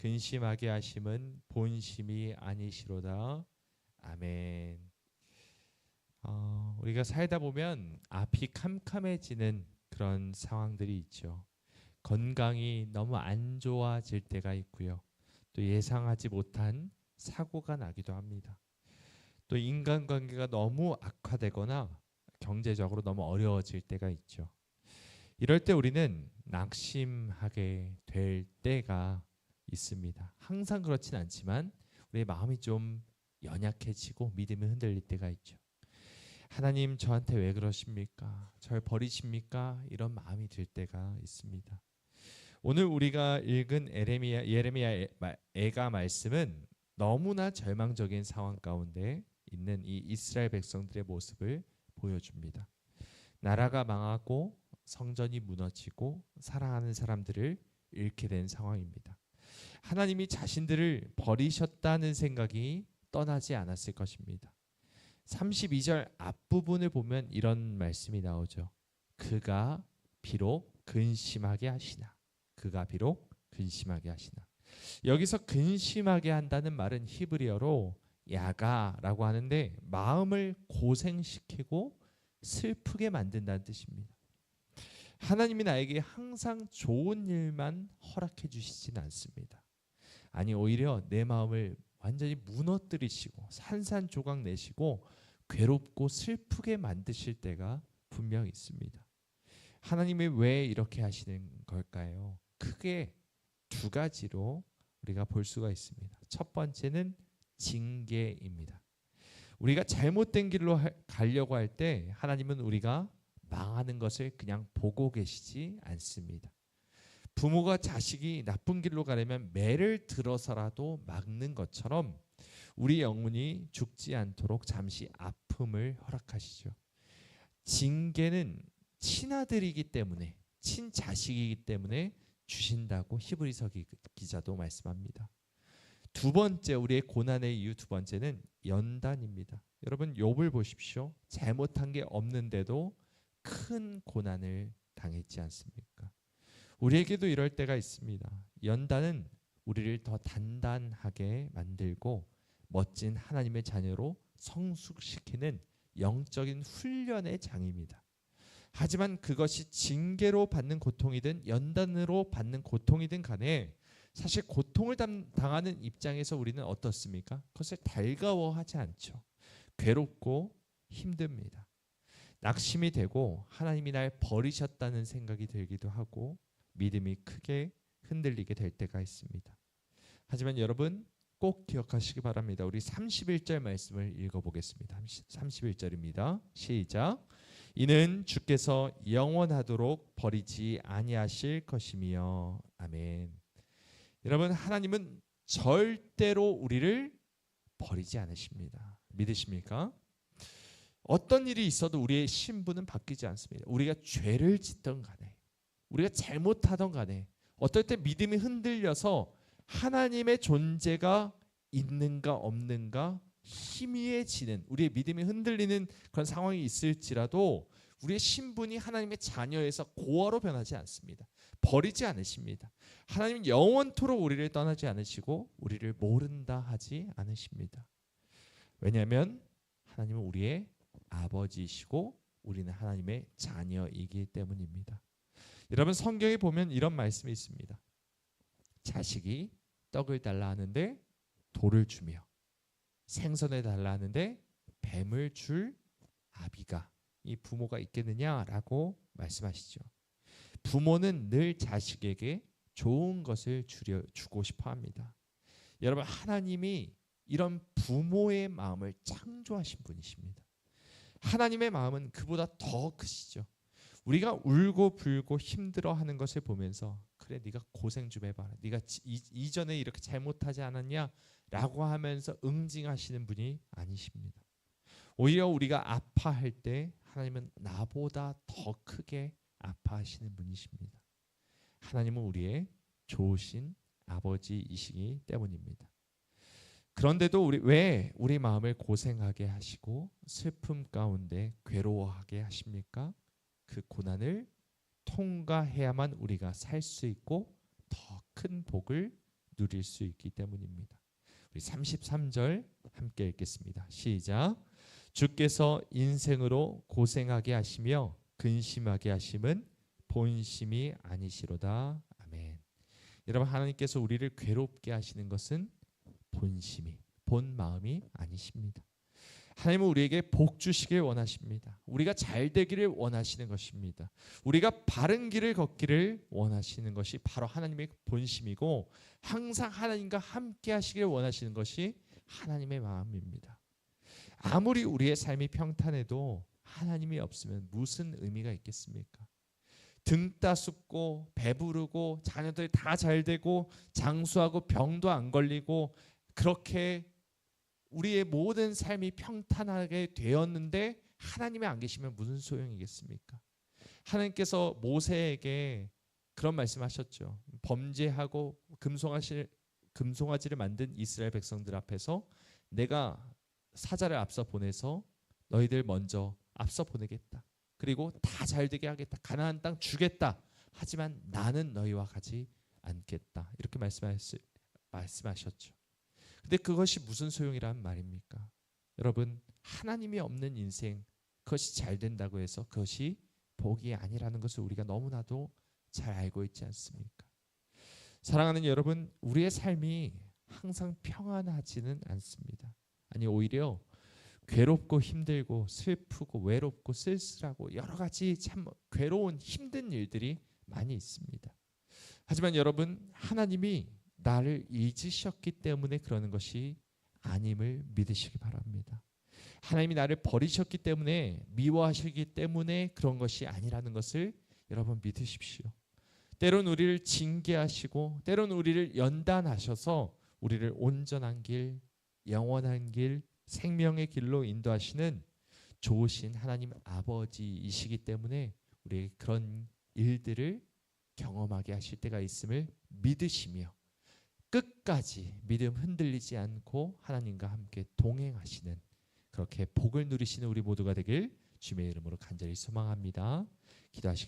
근심하게 하심은 본심이 아니시로다. 아멘. 우리가 살다 보면 앞이 캄캄해지는 그런 상황들이 있죠. 건강이 너무 안 좋아질 때가 있고요. 또 예상하지 못한 사고가 나기도 합니다. 또 인간관계가 너무 악화되거나 경제적으로 너무 어려워질 때가 있죠. 이럴 때 우리는 낙심하게 될 때가 있습니다. 항상 그렇진 않지만 우리의 마음이 좀 연약해지고 믿음이 흔들릴 때가 있죠. 하나님 저한테 왜 그러십니까? 절 버리십니까? 이런 마음이 들 때가 있습니다. 오늘 우리가 읽은 예레미야 애가 말씀은 너무나 절망적인 상황 가운데 있는 이 이스라엘 백성들의 모습을 보여줍니다. 나라가 망하고 성전이 무너지고 사랑하는 사람들을 잃게 된 상황입니다. 하나님이 자신들을 버리셨다는 생각이 떠나지 않았을 것입니다. 32절 앞부분을 보면 이런 말씀이 나오죠. 그가 비록 근심하게 하시나. 그가 비록 근심하게 하시나. 여기서 근심하게 한다는 말은 히브리어로 야가라고 하는데 마음을 고생시키고 슬프게 만든다는 뜻입니다. 하나님이 나에게 항상 좋은 일만 허락해 주시진 않습니다. 아니 오히려 내 마음을 완전히 무너뜨리시고 산산조각 내시고 괴롭고 슬프게 만드실 때가 분명 있습니다. 하나님이 왜 이렇게 하시는 걸까요? 크게 두 가지로 우리가 볼 수가 있습니다. 첫 번째는 징계입니다. 우리가 잘못된 길로 가려고 할 때 하나님은 우리가 망하는 것을 그냥 보고 계시지 않습니다. 부모가 자식이 나쁜 길로 가려면 매를 들어서라도 막는 것처럼 우리 영혼이 죽지 않도록 잠시 아픔을 허락하시죠. 징계는 친아들이기 때문에 친자식이기 때문에 주신다고 히브리서 기자도 말씀합니다. 두 번째 우리의 고난의 이유 두 번째는 연단입니다. 여러분 욥을 보십시오. 잘못한 게 없는데도 큰 고난을 당했지 않습니까? 우리에게도 이럴 때가 있습니다. 연단은 우리를 더 단단하게 만들고 멋진 하나님의 자녀로 성숙시키는 영적인 훈련의 장입니다. 하지만 그것이 징계로 받는 고통이든 연단으로 받는 고통이든 간에 사실 고통을 당하는 입장에서 우리는 어떻습니까? 그것을 달가워하지 않죠. 괴롭고 힘듭니다. 낙심이 되고 하나님이 날 버리셨다는 생각이 들기도 하고 믿음이 크게 흔들리게 될 때가 있습니다. 하지만 여러분 꼭 기억하시기 바랍니다. 우리 31절 말씀을 읽어보겠습니다. 31절입니다. 시작. 이는 주께서 영원하도록 버리지 아니하실 것이며. 아멘. 여러분 하나님은 절대로 우리를 버리지 않으십니다. 믿으십니까? 어떤 일이 있어도 우리의 신분은 바뀌지 않습니다. 우리가 죄를 짓던 간에 우리가 잘못하던 간에 어떨 때 믿음이 흔들려서 하나님의 존재가 있는가 없는가 희미해지는 우리의 믿음이 흔들리는 그런 상황이 있을지라도 우리의 신분이 하나님의 자녀에서 고아로 변하지 않습니다. 버리지 않으십니다. 하나님은 영원토록 우리를 떠나지 않으시고 우리를 모른다 하지 않으십니다. 왜냐하면 하나님은 우리의 아버지이시고 우리는 하나님의 자녀이기 때문입니다. 여러분 성경에 보면 이런 말씀이 있습니다. 자식이 떡을 달라 하는데 돌을 주며 생선을 달라 하는데 뱀을 줄 아비가 이 부모가 있겠느냐라고 말씀하시죠. 부모는 늘 자식에게 좋은 것을 주고 싶어 합니다. 여러분 하나님이 이런 부모의 마음을 창조하신 분이십니다. 하나님의 마음은 그보다 더 크시죠. 우리가 울고 불고 힘들어하는 것을 보면서 그래 네가 고생 좀 해봐라. 네가 이전에 이렇게 잘못하지 않았냐? 라고 하면서 응징하시는 분이 아니십니다. 오히려 우리가 아파할 때 하나님은 나보다 더 크게 아파하시는 분이십니다. 하나님은 우리의 좋으신 아버지이시기 때문입니다. 그런데도 왜 우리 마음을 고생하게 하시고 슬픔 가운데 괴로워하게 하십니까? 그 고난을 통과해야만 우리가 살 수 있고 더 큰 복을 누릴 수 있기 때문입니다. 우리 33절 함께 읽겠습니다. 시작. 주께서 인생으로 고생하게 하시며 근심하게 하심은 본심이 아니시로다. 아멘. 여러분, 하나님께서 우리를 괴롭게 하시는 것은 본심이, 본 마음이 아니십니다. 하나님은 우리에게 복 주시길 원하십니다. 우리가 잘 되기를 원하시는 것입니다. 우리가 바른 길을 걷기를 원하시는 것이 바로 하나님의 본심이고, 항상 하나님과 함께 하시길 원하시는 것이 하나님의 마음입니다. 아무리 우리의 삶이 평탄해도 하나님이 없으면 무슨 의미가 있겠습니까? 등 따숩고 배부르고 자녀들이 다 잘 되고 장수하고 병도 안 걸리고 그렇게 우리의 모든 삶이 평탄하게 되었는데 하나님이 안 계시면 무슨 소용이겠습니까? 하나님께서 모세에게 그런 말씀하셨죠. 범죄하고 금송아지를 만든 이스라엘 백성들 앞에서 내가 사자를 앞서 보내서 너희들 먼저 앞서 보내겠다. 그리고 다 잘되게 하겠다. 가나안 땅 주겠다. 하지만 나는 너희와 가지 않겠다. 이렇게 말씀하셨죠. 근데 그것이 무슨 소용이란 말입니까? 여러분, 하나님이 없는 인생, 그것이 잘 된다고 해서 그것이 복이 아니라는 것을 우리가 너무나도 잘 알고 있지 않습니까? 사랑하는 여러분, 우리의 삶이 항상 평안하지는 않습니다. 아니, 오히려 괴롭고 힘들고 슬프고 외롭고 쓸쓸하고 여러 가지 참 괴로운 힘든 일들이 많이 있습니다. 하지만 여러분, 하나님이 나를 잊으셨기 때문에 그러는 것이 아님을 믿으시기 바랍니다. 하나님이 나를 버리셨기 때문에, 미워하시기 때문에 그런 것이 아니라는 것을 여러분 믿으십시오. 때론 우리를 징계하시고 때론 우리를 연단하셔서 우리를 온전한 길, 영원한 길, 생명의 길로 인도하시는 좋으신 하나님 아버지이시기 때문에 우리에게 그런 일들을 경험하게 하실 때가 있음을 믿으시며 끝까지 믿음 흔들리지 않고 하나님과 함께 동행하시는, 그렇게 복을 누리시는 우리 모두가 되길 주님의 이름으로 간절히 소망합니다. 기도하시겠습니다.